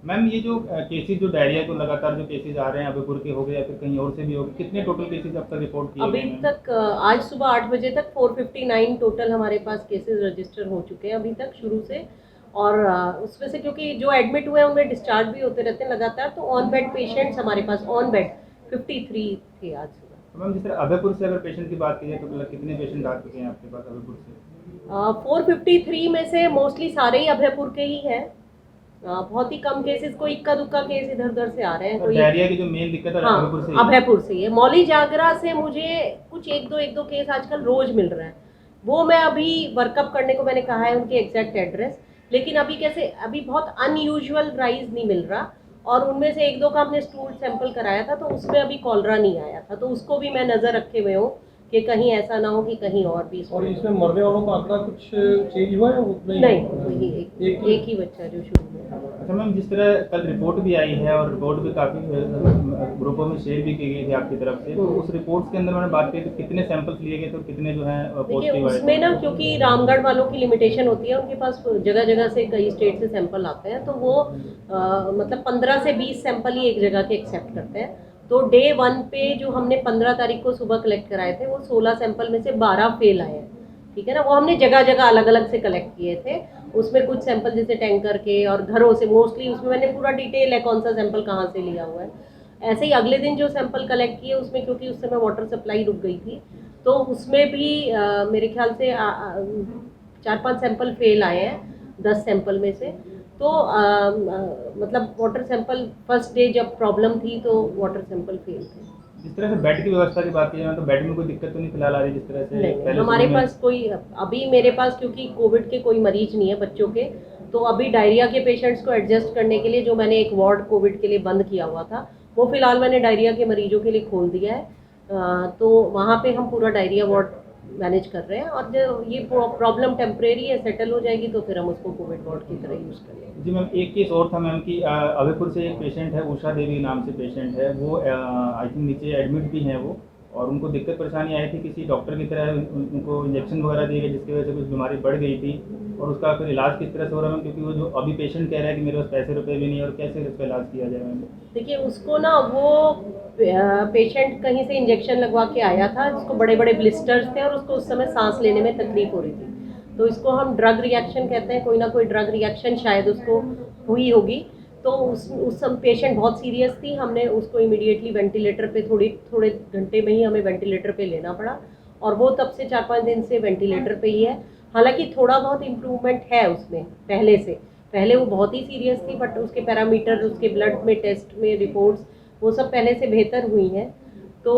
Ma'am ये जो cases जो डायरिया को लगातार जो केसेस आ रहे हैं अभयपुर के हो गए या फिर कहीं और से भी हो गए, कितने टोटल केसेस अब तक रिपोर्ट किए अभी गए मैम? तक आज सुबह 8 बजे तक 459 टोटल हमारे पास केसेस रजिस्टर हो चुके हैं अभी तक शुरू से। और उसमें से क्योंकि जो एडमिट हुए हैं उनमें डिस्चार्ज भी होते रहते हैं लगातार, तो ऑन बेड पेशेंट्स हमारे पास ऑन बेड 53 थे आज सुबह। तो मैम जिस तरह अभयपुर से अगर पेशेंट की बात की जाए तो मतलब कितने पेशेंट आ चुके हैं आपके पास अभयपुर से? 453 में से मोस्टली सारे ही अभयपुर के ही हैं। बहुत ही कम केसेस, कोई इक्का दुक्का केस इधर उधर से आ रहे हैं और कोई। डायरिया की जो मेन दिक्कत है हाँ, अभयपुर से ही है। अभयपुर से ही है। मौली जागरा से मुझे कुछ एक दो केस आजकल रोज मिल रहा है। वो मैं अभी वर्कअप करने को मैंने कहा है उनके एग्जैक्ट एड्रेस, लेकिन अभी कैसे अभी बहुत अनयूजुअल राइज नहीं मिल रहा। और उनमें से एक दो का हमने स्टूल सैंपल कराया था तो उसमें अभी कॉलरा नहीं आया था, तो उसको भी मैं नज़र रखे हुए हूँ कि कहीं ऐसा ना हो कि कहीं और भी। और इसमें मरने वालों का आंकड़ा कुछ चेंज हुआ है उतना ही? नहीं, वही एक ही बच्चा जो शुरू में। अच्छा मैम, जिस तरह कल रिपोर्ट भी आई है और रिपोर्ट भी काफ़ी ग्रुपों में शेयर भी की गई थी आपकी तरफ से, तो उस रिपोर्ट्स के अंदर मैंने बात की तो कितने सैंपल्स लिए गए थे और कितने जो है देखिए पॉजिटिव आए उसमें थे? ना, क्योंकि रामगढ़ वालों की लिमिटेशन होती है, उनके पास जगह जगह से कई स्टेट से सैंपल आते हैं, तो वो मतलब 15 से 20 सैंपल ही एक जगह के एक्सेप्ट करते हैं। तो डे 1 पे जो हमने 15 तारीख को सुबह कलेक्ट कराए थे वो 16 सैंपल में से 12 फेल आए हैं। ठीक है ना, वो हमने जगह जगह अलग अलग से कलेक्ट किए थे। उसमें कुछ सैंपल जैसे टैंकर के और घरों से, मोस्टली उसमें मैंने पूरा डिटेल है कौन सा सैंपल कहाँ से लिया हुआ है। ऐसे ही अगले दिन जो सैंपल कलेक्ट किए उसमें, क्योंकि उस समय वाटर सप्लाई रुक गई थी, तो उसमें भी मेरे ख्याल से 4-5 सैंपल फेल आए हैं 10 सैंपल में से। तो मतलब वाटर सैंपल फर्स्ट डे जब प्रॉब्लम थी तो वाटर सैंपल फेल थे। जिस तरह से बेड की व्यवस्था की बात की जाए तो बेड में कोई दिक्कत तो नहीं फिलहाल आ रही जिस तरह से नहीं, पहले हमारे शुरू में? पास कोई, अभी मेरे पास क्योंकि कोविड के कोई मरीज नहीं है बच्चों के, तो अभी डायरिया के पेशेंट्स को एडजस्ट करने के लिए जो मैंने एक वार्ड कोविड के लिए बंद किया हुआ था, वो फिलहाल मैंने डायरिया के मरीजों के लिए खोल दिया है। तो वहाँ पे हम पूरा डायरिया वार्ड मैनेज कर रहे हैं, और जो ये प्रॉब्लम टेम्परेरी है, सेटल हो जाएगी तो फिर हम उसको कोविड वार्ड की तरह यूज़ करेंगे। जी मैम, एक केस और था मैम कि अभयपुर से एक पेशेंट है, उषा देवी नाम से पेशेंट है, वो आई थिंक नीचे एडमिट भी हैं वो, और उनको दिक्कत परेशानी आई थी किसी डॉक्टर की तरह उनको इंजेक्शन वगैरह दिए गए जिसकी वजह से कुछ बीमारी बढ़ गई थी, और उसका फिर इलाज किस तरह से हो रहा है मैम? क्योंकि वो जो अभी पेशेंट कह रहा है कि मेरे पास पैसे रुपए भी नहीं है और कैसे उसका इलाज किया जाए मैम? देखिए उसको ना, वो पेशेंट कहीं से इंजेक्शन लगवा के आया था जिसको बड़े बड़े ब्लिस्टर्स थे और उसको उस समय सांस लेने में तकलीफ हो रही थी, तो इसको हम ड्रग रिएक्शन कहते हैं, कोई ना कोई ड्रग रिएक्शन शायद उसको हुई होगी। तो उस समय पेशेंट बहुत सीरियस थी, हमने उसको इमीडिएटली वेंटिलेटर पे थोड़े घंटे में ही हमें वेंटिलेटर पे लेना पड़ा, और वो तब से 4-5 दिन से वेंटिलेटर पे ही है। हालांकि थोड़ा बहुत इम्प्रूवमेंट है उसमें पहले से, पहले वो बहुत ही सीरियस थी, बट उसके पैरामीटर, उसके ब्लड में टेस्ट में रिपोर्ट्स, वो सब पहले से बेहतर हुई हैं। तो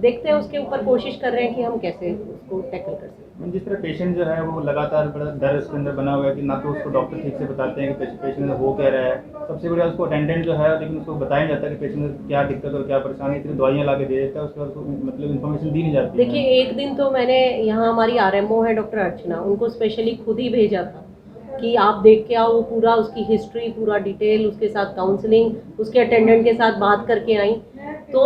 देखते हैं, उसके ऊपर कोशिश कर रहे हैं कि हम कैसे उसको टैकल कर सकते हैं। मैम जिस तरह पेशेंट जो है वो लगातार बड़ा डर उसके अंदर बना हुआ है कि ना तो उसको डॉक्टर ठीक से बताते हैं कि पेशेंट हो क्या रहा है, सबसे बढ़िया उसको अटेंडेंट जो है, लेकिन उसको बताया नहीं जाता कि पेशेंट में क्या दिक्कत और क्या परेशानी, सिर्फ दवाइयाँ ला के दे देता है, उसके बाद उसको मतलब इन्फॉर्मेशन दी नहीं जाती है। देखिए एक दिन तो मैंने, यहाँ हमारी आरएमओ है डॉक्टर अर्चना, उनको स्पेशली खुद ही भेजा था कि आप देख के आओ, वो पूरा उसकी हिस्ट्री, पूरा डिटेल, उसके साथ काउंसलिंग, उसके अटेंडेंट के साथ बात करके आई। तो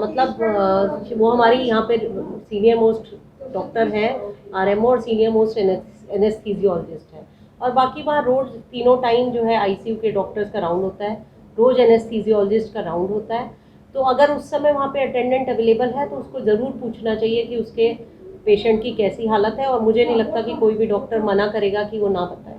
मतलब वो हमारी यहाँ पे सीनियर मोस्ट डॉक्टर है आरएमओ, और सीनियर मोस्ट एनेस्थीजियोलॉजिस्ट है। और बाकी वहाँ रोज तीनों टाइम जो है आईसीयू के डॉक्टर्स का राउंड होता है, रोज एनेस्थीजियोलॉजिस्ट का राउंड होता है। तो अगर उस समय वहाँ पे अटेंडेंट अवेलेबल है तो उसको ज़रूर पूछना चाहिए कि उसके पेशेंट की कैसी हालत है, और मुझे नहीं लगता कि कोई भी डॉक्टर मना करेगा कि वो ना बताए।